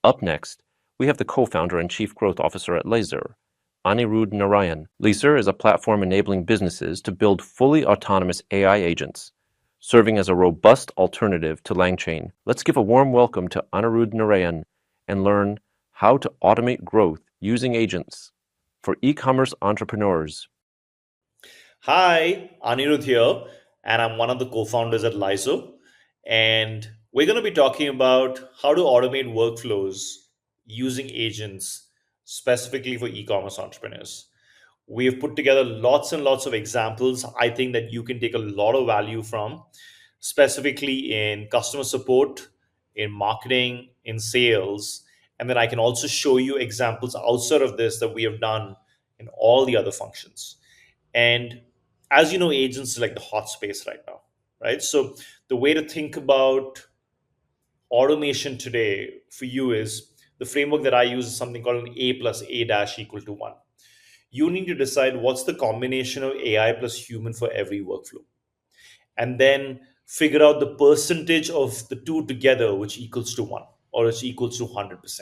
Up next, we have the co-founder and chief growth officer at Laser, Anirudh Narayan. Laser is a platform enabling businesses to build fully autonomous AI agents, serving as a robust alternative to LangChain. Let's give a warm welcome to Anirudh Narayan and learn how to automate growth using agents for e-commerce entrepreneurs. Hi, Anirudh here, and I'm one of the co-founders at Lizo. And we're going to be talking about how to automate workflows using agents specifically for e-commerce entrepreneurs. We have put together lots and lots of examples I think that you can take a lot of value from, specifically in customer support, in marketing, in sales. And then I can also show you examples outside of this that we have done in all the other functions. And as you know, agents are like the hot space right now, right? So the way to think about automation today for you is the framework that I use is something called an A plus A dash equal to one. You need to decide what's the combination of AI plus human for every workflow, and then figure out the percentage of the two together, which equals to one or which equals to 100%.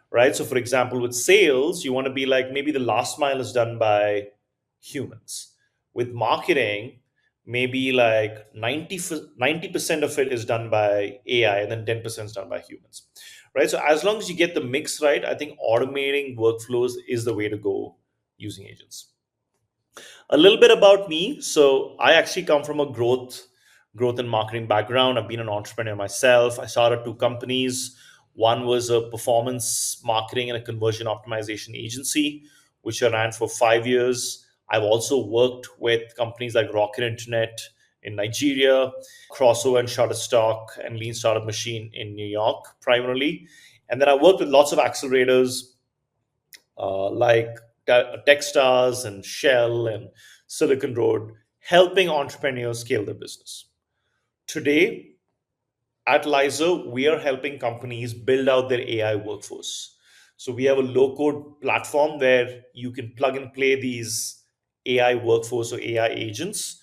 Right? So, for example, with sales, you want to be like maybe the last mile is done by humans. With marketing, maybe like 90% of it is done by AI and then 10% is done by humans. Right? So, as long as you get the mix right, I think automating workflows is the way to go using agents. A little bit about me. So I actually come from a growth and marketing background. I've been an entrepreneur myself. I started two companies. One was a performance marketing and a conversion optimization agency, which I ran for 5 years. I've also worked with companies like Rocket Internet in Nigeria, Crossover and Shutterstock, and Lean Startup Machine in New York primarily. And then I worked with lots of accelerators like Techstars and Shell and Silicon Road, helping entrepreneurs scale their business. Today, at Lizo, we are helping companies build out their AI workforce. So we have a low code platform where you can plug and play these AI workforce or AI agents.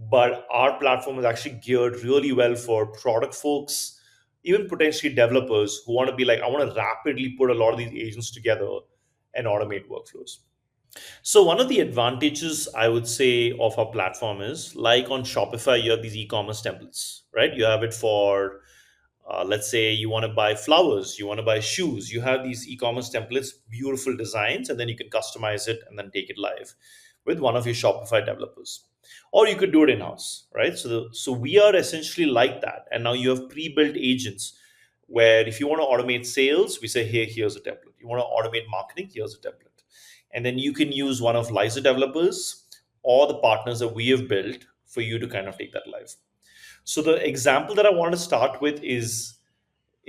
But our platform is actually geared really well for product folks, even potentially developers who want to be like, I want to rapidly put a lot of these agents together and automate workflows. So one of the advantages I would say of our platform is like on Shopify, you have these e-commerce templates, right? You have it for let's say you want to buy flowers, you want to buy shoes. You have these e-commerce templates, beautiful designs, and then you can customize it and then take it live with one of your Shopify developers. Or you could do it in-house, right? So we are essentially like that. And now you have pre-built agents where if you want to automate sales, we say, hey, here's a template. You want to automate marketing, here's a template. And then you can use one of Liza developers or the partners that we have built for you to kind of take that live. So the example that I want to start with is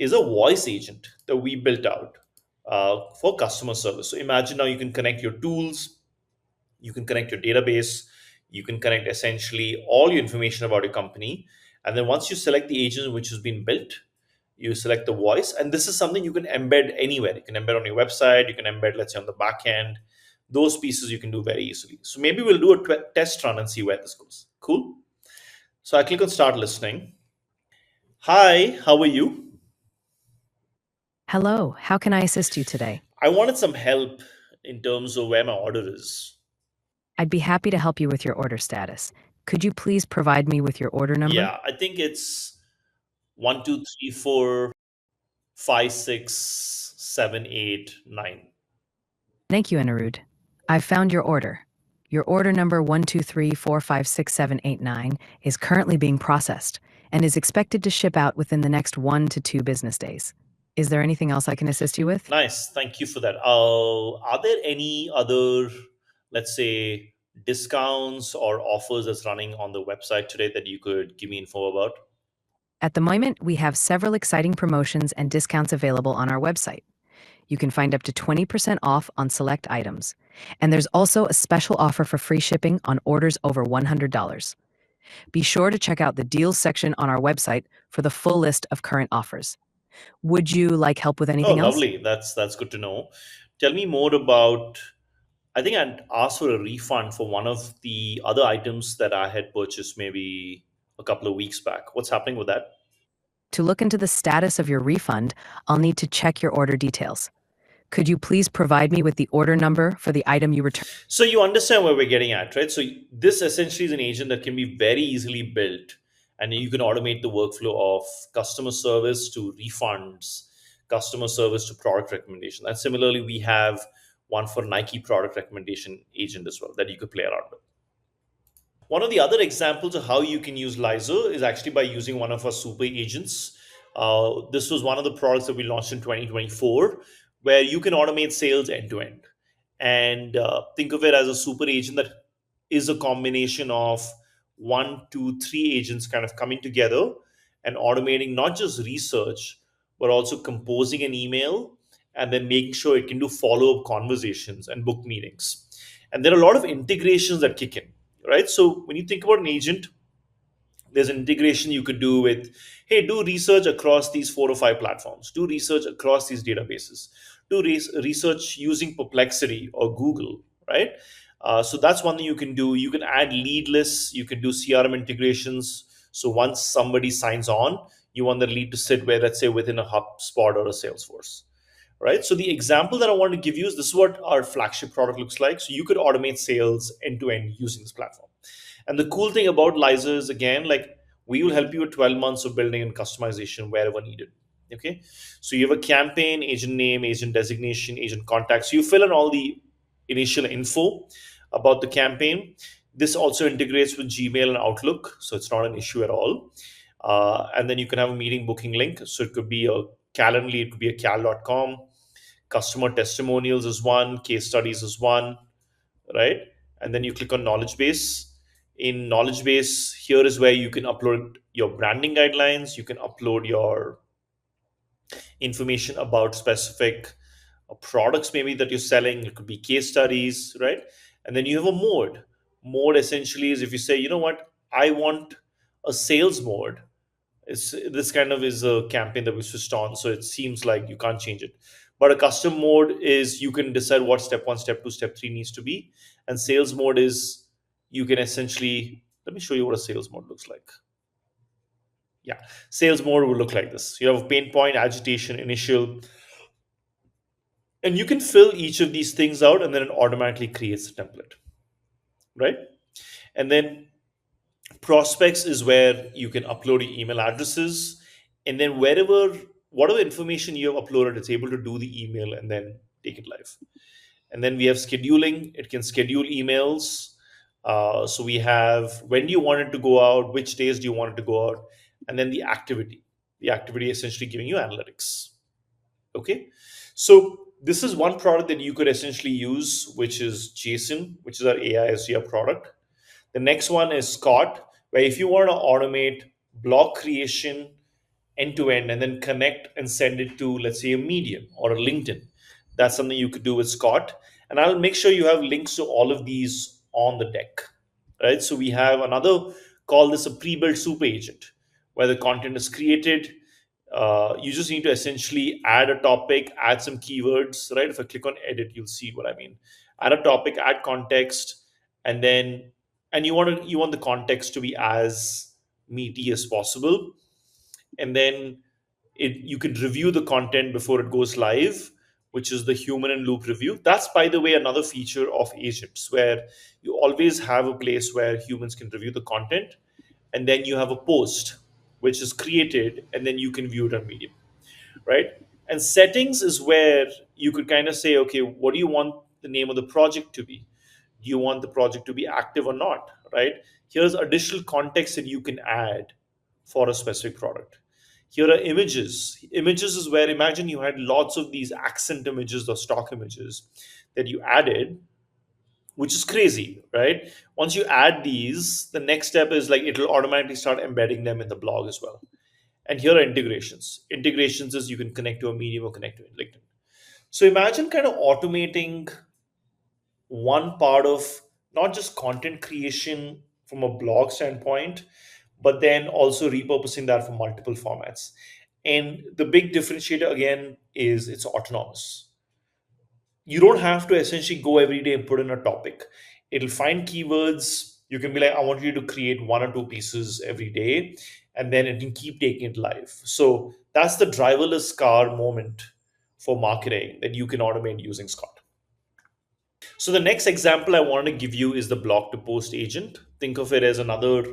a voice agent that we built out for customer service. So imagine now you can connect your tools, you can connect your database, you can connect essentially all your information about your company. And then once you select the agent which has been built, you select the voice. And this is something you can embed anywhere. You can embed on your website, you can embed, let's say, on the back end. Those pieces you can do very easily. So maybe we'll do a test run and see where this goes. Cool. So I click on start listening. Hi, how are you? Hello, how can I assist you today? I wanted some help in terms of where my order is. I'd be happy to help you with your order status. Could you please provide me with your order number? Yeah, I think it's 1, 2, 3, 4, 5, 6, 7, 8, 9. Thank you, Anirudh. I've found your order. Your order number 123456789 is currently being processed and is expected to ship out within the next 1 to 2 business days. Is there anything else I can assist you with? Nice, thank you for that. Are there any other, let's say, discounts or offers that's running on the website today that you could give me info about? At the moment, we have several exciting promotions and discounts available on our website. You can find up to 20% off on select items. And there's also a special offer for free shipping on orders over $100. Be sure to check out the deals section on our website for the full list of current offers. Would you like help with Oh, anything else? lovely. That's good to know. Tell me more about. I think I'd asked for a refund for one of the other items that I had purchased maybe a couple of weeks back. What's happening with that? To look into the status of your refund, I'll need to check your order details. Could you please provide me with the order number for the item you returned? So you understand where we're getting at, right? So this essentially is an agent that can be very easily built, and you can automate the workflow of customer service to refunds, customer service to product recommendation. And similarly, we have one for Nike product recommendation agent as well that you could play around with. One of the other examples of how you can use Lizer is actually by using one of our super agents. This was one of the products that we launched in 2024, where you can automate sales end to end. And think of it as a super agent that is a combination of one, two, three agents kind of coming together and automating not just research, but also composing an email and then making sure it can do follow up conversations and book meetings. And there are a lot of integrations that kick in, right? So when you think about an agent, there's an integration you could do with, hey, do research across these 4 or 5 platforms, do research across these databases, do research using Perplexity or Google, right? So that's one thing you can do. You can add lead lists, you can do CRM integrations. So once somebody signs on, you want the lead to sit where, let's say, within a HubSpot or a Salesforce, right? So the example that I want to give you is this is what our flagship product looks like. So you could automate sales end to end using this platform. And the cool thing about Liza is, again, like, we will help you with 12 months of building and customization wherever needed. Okay. So you have a campaign, agent name, agent designation, agent contacts. You fill in all the initial info about the campaign. This also integrates with Gmail and Outlook, so it's not an issue at all. And then you can have a meeting booking link. So it could be a Calendly, it could be a cal.com. Customer testimonials is one, case studies is one, right? And then you click on knowledge base. In knowledge base, here is where you can upload your branding guidelines, you can upload your information about specific products maybe that you're selling. It could be case studies, right? And then you have a mode essentially is if you say, you know what, I want a sales mode. This kind of is a campaign that we switched on, so it seems like you can't change it. But a custom mode is you can decide what step one, step two, step three needs to be. And sales mode is you can essentially, let me show you what a sales mode looks like. Yeah, sales mode will look like this. You have a pain point, agitation, initial, and you can fill each of these things out, and then it automatically creates a template, right? And then prospects is where you can upload your email addresses, and then whatever information you have uploaded, it's able to do the email and then take it live. And then we have scheduling. It can schedule emails. So we have when do you want it to go out, which days do you want it to go out, and then the activity essentially giving you analytics. Okay, so this is one product that you could essentially use, which is Jason, which is our AI SDR product. The next one is Scott, where if you want to automate blog creation end to end and then connect and send it to, let's say, a Medium or a LinkedIn, that's something you could do with Scott. And I'll make sure you have links to all of these on the deck, right? So we have another, call this a pre-built super agent, where the content is created. You just need to essentially add a topic, add some keywords, right? If I click on edit, you'll see what I mean. Add a topic, add context, and then you want the context to be as meaty as possible. And then you can review the content before it goes live, which is the human in loop review. That's, by the way, another feature of agents, where you always have a place where humans can review the content, and then you have a post which is created, and then you can view it on Medium, right? And settings is where you could kind of say, okay, what do you want the name of the project to be? Do you want the project to be active or not, right? Here's additional context that you can add for a specific product. Here are images. Images is where, imagine you had lots of these accent images or stock images that you added, which is crazy, right? Once you add these, the next step is like it'll automatically start embedding them in the blog as well. And here are integrations. Integrations is you can connect to a Medium or connect to LinkedIn. So imagine kind of automating one part of not just content creation from a blog standpoint, but then also repurposing that for multiple formats. And the big differentiator again is it's autonomous. You don't have to essentially go every day and put in a topic. It'll find keywords. You can be like, I want you to create 1 or 2 pieces every day. and then it can keep taking it live. So that's the driverless car moment for marketing that you can automate using Scott. So the next example I want to give you is the blog to post agent. Think of it as another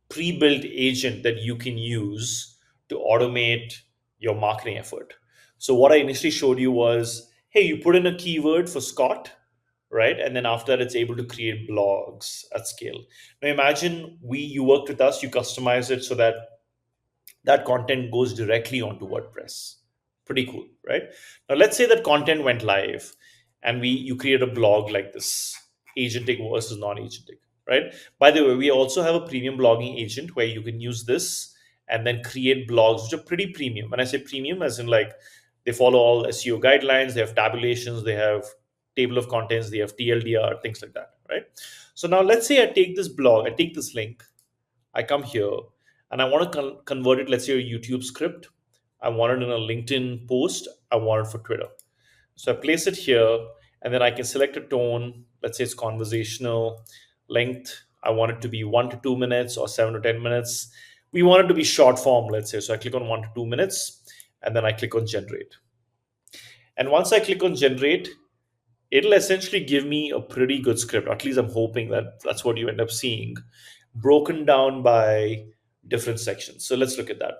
pre-built agent that you can use to automate your marketing effort. So what I initially showed you was, hey, you put in a keyword for Scott, right? And then after that, it's able to create blogs at scale. Now imagine you worked with us, you customize it so that that content goes directly onto WordPress. Pretty cool, right? Now let's say that content went live and you create a blog like this, agentic versus non-agentic, right? By the way, we also have a premium blogging agent where you can use this and then create blogs which are pretty premium. When I say premium, as in like they follow all SEO guidelines, they have tabulations, they have table of contents, they have TLDR, things like that, right? So now let's say I take this blog, I take this link, I come here and I want to convert it, let's say a YouTube script. I want it in a LinkedIn post. I want it for Twitter. So I place it here and then I can select a tone. Let's say it's conversational. Length, I want it to be 1 to 2 minutes or 7 to 10 minutes. We want it to be short form, let's say. So I click on 1 to 2 minutes and then I click on generate. And once I click on generate, it'll essentially give me a pretty good script. At least I'm hoping that that's what you end up seeing, broken down by different sections. So let's look at that.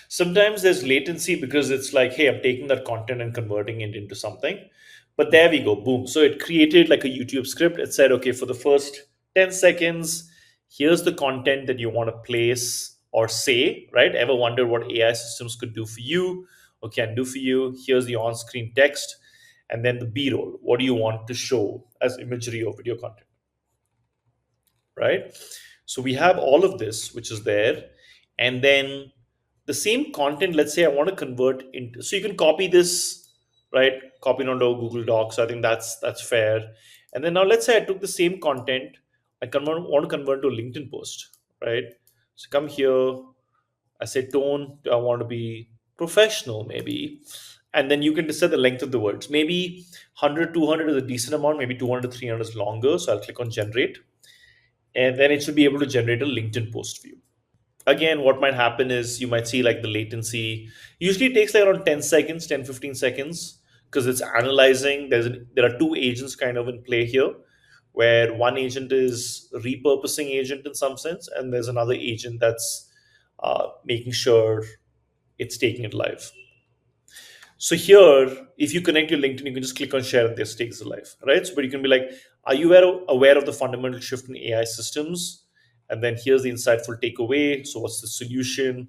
Sometimes there's latency because it's like, hey, I'm taking that content and converting it into something. But there we go, boom. So it created like a YouTube script. It said, okay, for the first 10 seconds, here's the content that you want to place or say, right? Ever wonder what AI systems could do for you or can do for you? Here's the on screen text. And then the B roll. What do you want to show as imagery or video content? Right? So we have all of this, which is there. And then the same content, let's say I want to convert into, so you can copy this, right? Copy it onto Google Docs. So I think that's fair. And then now let's say I took the same content, want to convert to a LinkedIn post, right? So come here, I say tone, I want to be professional maybe. And then you can decide the length of the words. Maybe 100, 200 is a decent amount, maybe 200 to 300 is longer. So I'll click on generate. And then it should be able to generate a LinkedIn post for you. Again, what might happen is you might see like the latency. Usually it takes like around 10 seconds, 10, 15 seconds, because it's analyzing. There are two agents kind of in play here, where one agent is repurposing agent in some sense, and there's another agent that's making sure it's taking it live. So here, if you connect your LinkedIn, you can just click on share and this takes it live, right? So, but you can be like, are you aware of the fundamental shift in AI systems? And then here's the insightful takeaway. So what's the solution,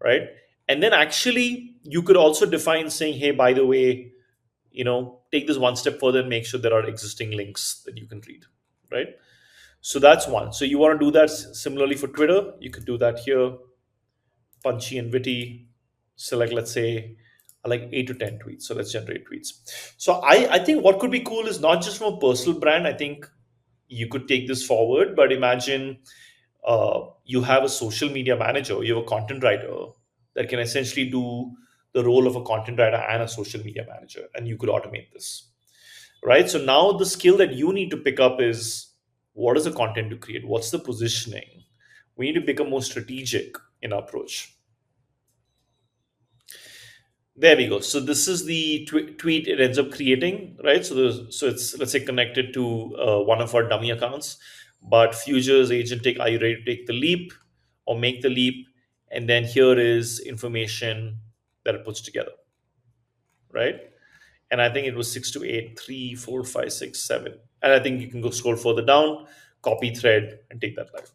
right? And then actually, you could also define saying, hey, by the way, take this one step further and make sure there are existing links that you can read, right? So that's one. So you want to do that similarly for Twitter. You could do that here, punchy and witty. Select, let's say, I like 8 to 10 tweets. So let's generate tweets. So I think what could be cool is not just from a personal brand. I think you could take this forward, but imagine you have a social media manager, you have a content writer that can essentially do the role of a content writer and a social media manager, and you could automate this, right? So now the skill that you need to pick up is, what is the content to create? What's the positioning? We need to become more strategic in our approach. There we go. So this is the tweet it ends up creating, right? So it's, let's say, connected to one of our dummy accounts. But Future's agentic, are you ready to take the leap or make the leap? And then here is information that it puts together, right? And I think it was 6 to 8, 3, 4, 5, 6, 7. And I think you can go scroll further down, copy thread, and take that live.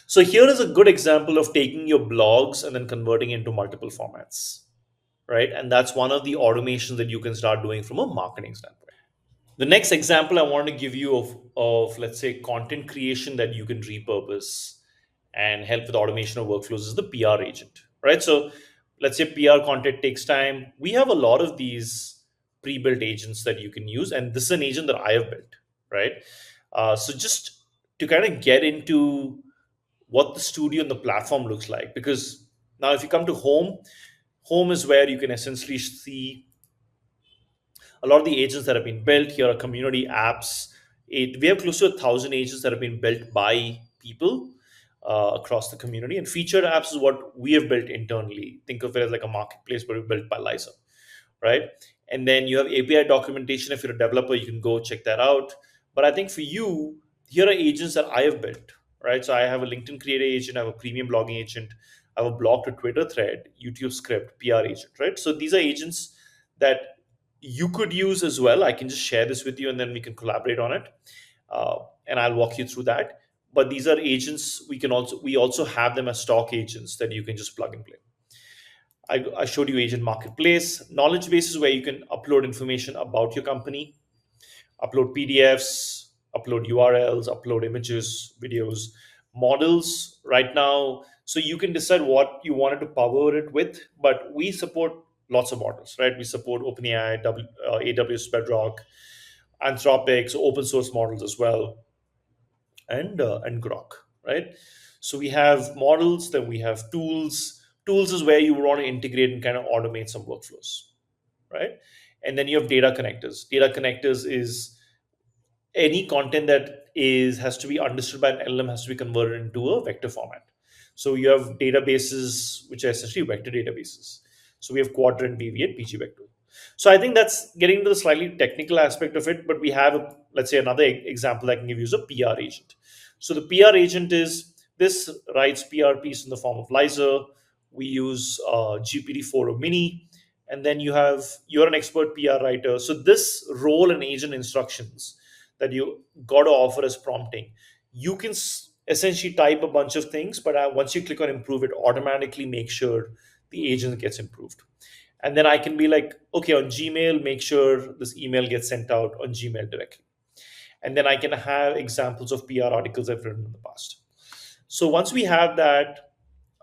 So here is a good example of taking your blogs and then converting into multiple formats, right? And that's one of the automations that you can start doing from a marketing standpoint. The next example I want to give you of let's say, content creation that you can repurpose and help with automation of workflows is the PR agent, right? So let's say PR content takes time. We have a lot of these pre-built agents that you can use, and this is an agent that I have built, right? So just to kind of get into what the studio and the platform looks like, because now if you come to home is where you can essentially see a lot of the agents that have been built. Here are community apps. We have close to 1,000 agents that have been built by people across the community. And featured apps is what we have built internally. Think of it as like a marketplace, but we built by Liza, right? And then you have API documentation. If you're a developer, you can go check that out. But I think for you, here are agents that I have built, right? So I have a LinkedIn creator agent, I have a premium blogging agent, I have a blog to Twitter thread, YouTube script, PR agent, right? So these are agents that you could use as well. I can just share this with you and then we can collaborate on it. And I'll walk you through that. But these are agents we also have them as stock agents that you can just plug and play. I showed you agent marketplace, knowledge bases where you can upload information about your company, upload PDFs, upload URLs, upload images, videos, models right now. So you can decide what you wanted to power it with, but we support lots of models, right? We support OpenAI, AWS Bedrock, Anthropic, so open source models as well, and Grok, right? So we have models, then we have tools. Tools is where you want to integrate and kind of automate some workflows, right? And then you have data connectors. Data connectors is any content that is has to be understood by an LLM has to be converted into a vector format. So you have databases which are essentially vector databases. So we have Quadrant, BV8, PG Vector. So I think that's getting to the slightly technical aspect of it. But we have, let's say, another example I can give you is a PR agent. So the PR agent is this writes PR piece in the form of Liza. We use GPT-4 Mini, and then you're an expert PR writer. So this role and agent instructions that you got to offer as prompting. You can essentially type a bunch of things, but once you click on improve, it automatically makes sure the agent gets improved. And then I can be like, okay, on Gmail, make sure this email gets sent out on Gmail directly. And then I can have examples of PR articles I've written in the past. So once we have that,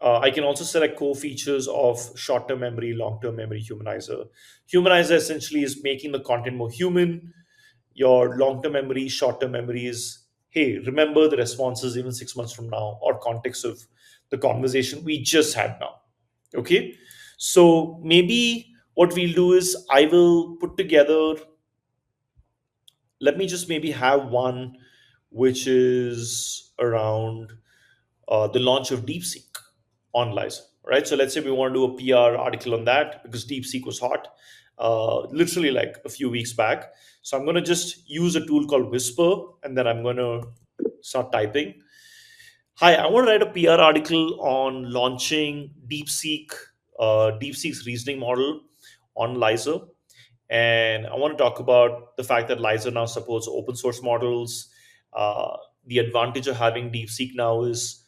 I can also select core features of short-term memory, long-term memory, humanizer. Humanizer essentially is making the content more human. Your long-term memory, short-term memory is, hey, remember the responses even 6 months from now, or context of the conversation we just had now. Okay. So maybe what we'll do is I will put together, let me just maybe have one which is around the launch of DeepSeek on Liza, right? So let's say we want to do a PR article on that because DeepSeek was hot, literally like a few weeks back. So I'm going to just use a tool called Whisper, and then I'm going to start typing. Hi, I want to write a PR article on launching DeepSeek's reasoning model on Liza. And I want to talk about the fact that Liza now supports open source models. The advantage of having DeepSeek now is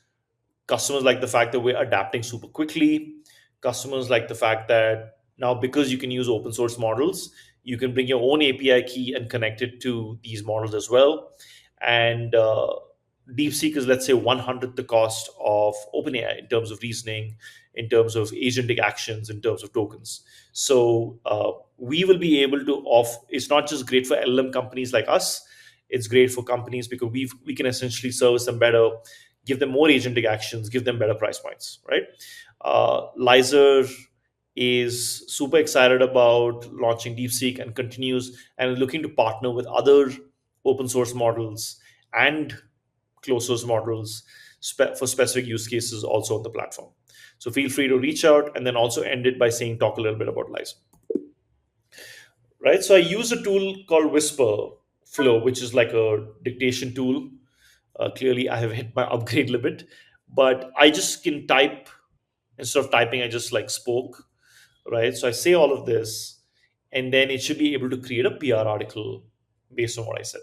customers like the fact that we're adapting super quickly. Customers like the fact that now, because you can use open source models, you can bring your own API key and connect it to these models as well. And DeepSeek is, let's say, 100th the cost of OpenAI in terms of reasoning, in terms of agentic actions, in terms of tokens. So we will be able to off. It's not just great for LLM companies like us. It's great for companies because we can essentially service them better, give them more agentic actions, give them better price points, right? Lizer is super excited about launching DeepSeek and continues and looking to partner with other open source models and closed source models for specific use cases also on the platform. So feel free to reach out, and then also end it by saying, talk a little bit about Liza. Right? So I use a tool called Whisper Flow, which is like a dictation tool. Clearly, I have hit my upgrade limit, but I just can type instead of typing. I just like spoke, right? So I say all of this, and then it should be able to create a PR article based on what I said.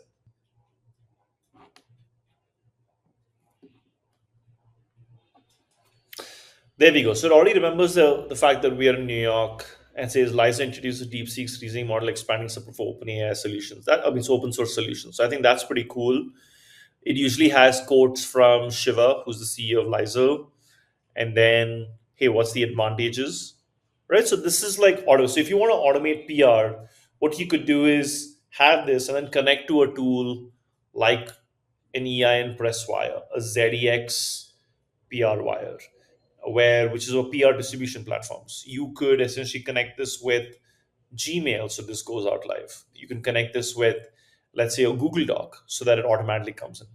There we go. So it already remembers the fact that we are in New York and says Liza introduces DeepSeek's reasoning model expanding support for OpenAI solutions. That, I mean, it's open source solutions. So I think that's pretty cool. It usually has quotes from Shiva, who's the CEO of Liza, and then, hey, what's the advantages, right? So this is like auto. So if you want to automate PR, what you could do is have this and then connect to a tool like an EIN press wire, a ZEX PR wire, which is a PR distribution platforms. You could essentially connect this with Gmail, so this goes out live. You can connect this with let's say a Google Doc, so that it automatically comes in,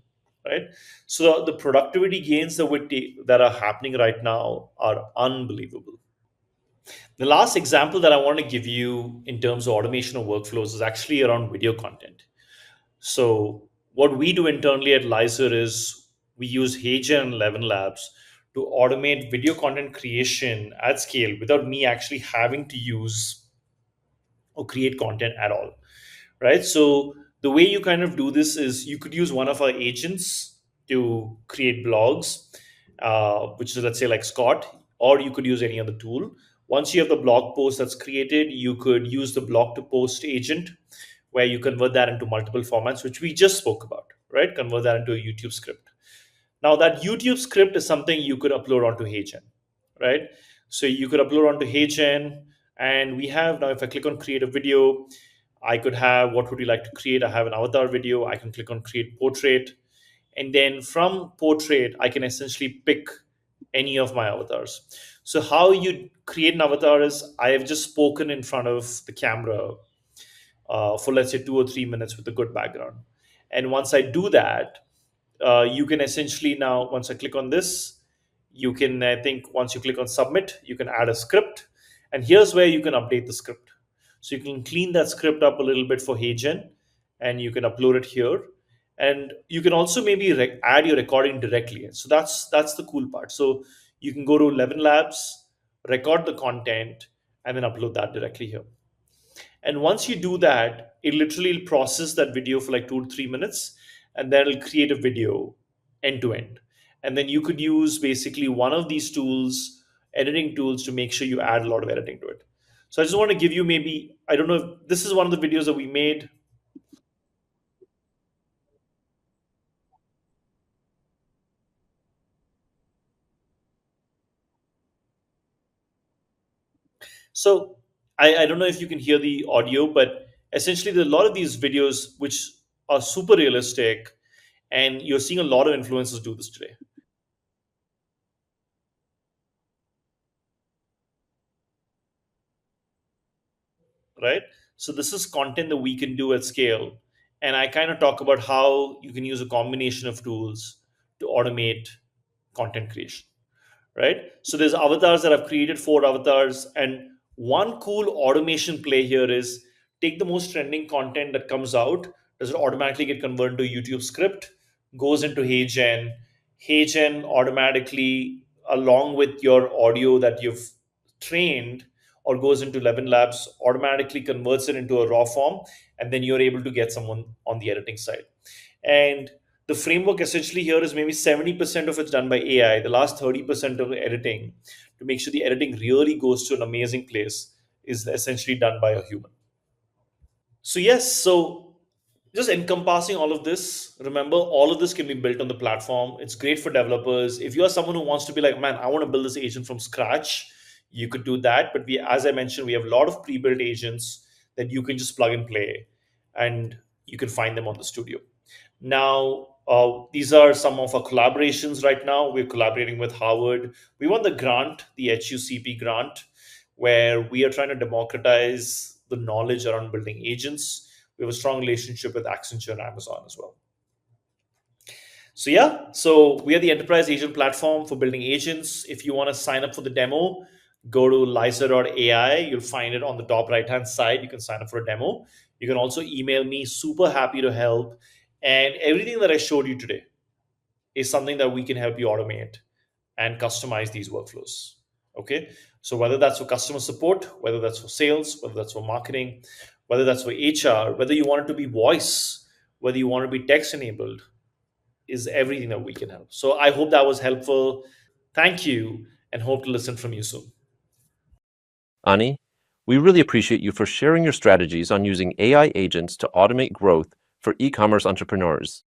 right? So the productivity gains that are happening right now are unbelievable. The last example that I want to give you in terms of automation of workflows is actually around video content. So what we do internally at Lizer is we use HeyGen and 11 Labs to automate video content creation at scale without me actually having to use or create content at all, right? So the way you kind of do this is you could use one of our agents to create blogs, which is, let's say, like Scott, or you could use any other tool. Once you have the blog post that's created, you could use the blog to post agent, where you convert that into multiple formats, which we just spoke about, right? Convert that into a YouTube script. Now, that YouTube script is something you could upload onto HeyGen, right? So you could upload onto HeyGen, and we have now, if I click on create a video, I could have, what would you like to create? I have an avatar video. I can click on create portrait. And then from portrait, I can essentially pick any of my avatars. So how you create an avatar is I have just spoken in front of the camera for, let's say, 2 or 3 minutes with a good background. And once I do that, you can essentially now, once I click on this, you can, I think, once you click on submit, you can add a script. And here's where you can update the script. So you can clean that script up a little bit for HeyGen, and you can upload it here. And you can also maybe add your recording directly. So that's the cool part. So you can go to 11 Labs, record the content, and then upload that directly here. And once you do that, it literally will process that video for like 2 to 3 minutes, and then it'll create a video end to end. And then you could use basically one of these tools, editing tools, to make sure you add a lot of editing to it. So I just want to give you, maybe, I don't know if this is one of the videos that we made. So I don't know if you can hear the audio, but essentially there are a lot of these videos which are super realistic, and you're seeing a lot of influencers do this today, right? So this is content that we can do at scale. And I kind of talk about how you can use a combination of tools to automate content creation, right? So there's avatars that I've created, 4 avatars. And one cool automation play here is take the most trending content that comes out, does it automatically get converted to a YouTube script, goes into HeyGen. HeyGen automatically, along with your audio that you've trained, or goes into 11 Labs, automatically converts it into a raw form, and then you're able to get someone on the editing side. And the framework essentially here is maybe 70% of it's done by AI. The last 30% of the editing, to make sure the editing really goes to an amazing place, is essentially done by a human. So, yes, so just encompassing all of this, remember, all of this can be built on the platform. It's great for developers. If you are someone who wants to be like, man, I want to build this agent from scratch, you could do that. But we, as I mentioned, we have a lot of pre-built agents that you can just plug and play, and you can find them on the studio. Now, these are some of our collaborations right now. We're collaborating with Harvard. We won the grant, the HUCP grant, where we are trying to democratize the knowledge around building agents. We have a strong relationship with Accenture and Amazon as well. So yeah, so we are the enterprise agent platform for building agents. If you want to sign up for the demo, go to Liza.ai. You'll find it on the top right hand side. You can sign up for a demo. You can also email me. Super happy to help. And everything that I showed you today is something that we can help you automate and customize these workflows. Okay. So whether that's for customer support, whether that's for sales, whether that's for marketing, whether that's for HR, whether you want it to be voice, whether you want to be text enabled, is everything that we can help. So I hope that was helpful. Thank you, and hope to listen from you soon. Ani, we really appreciate you for sharing your strategies on using AI agents to automate growth for e-commerce entrepreneurs.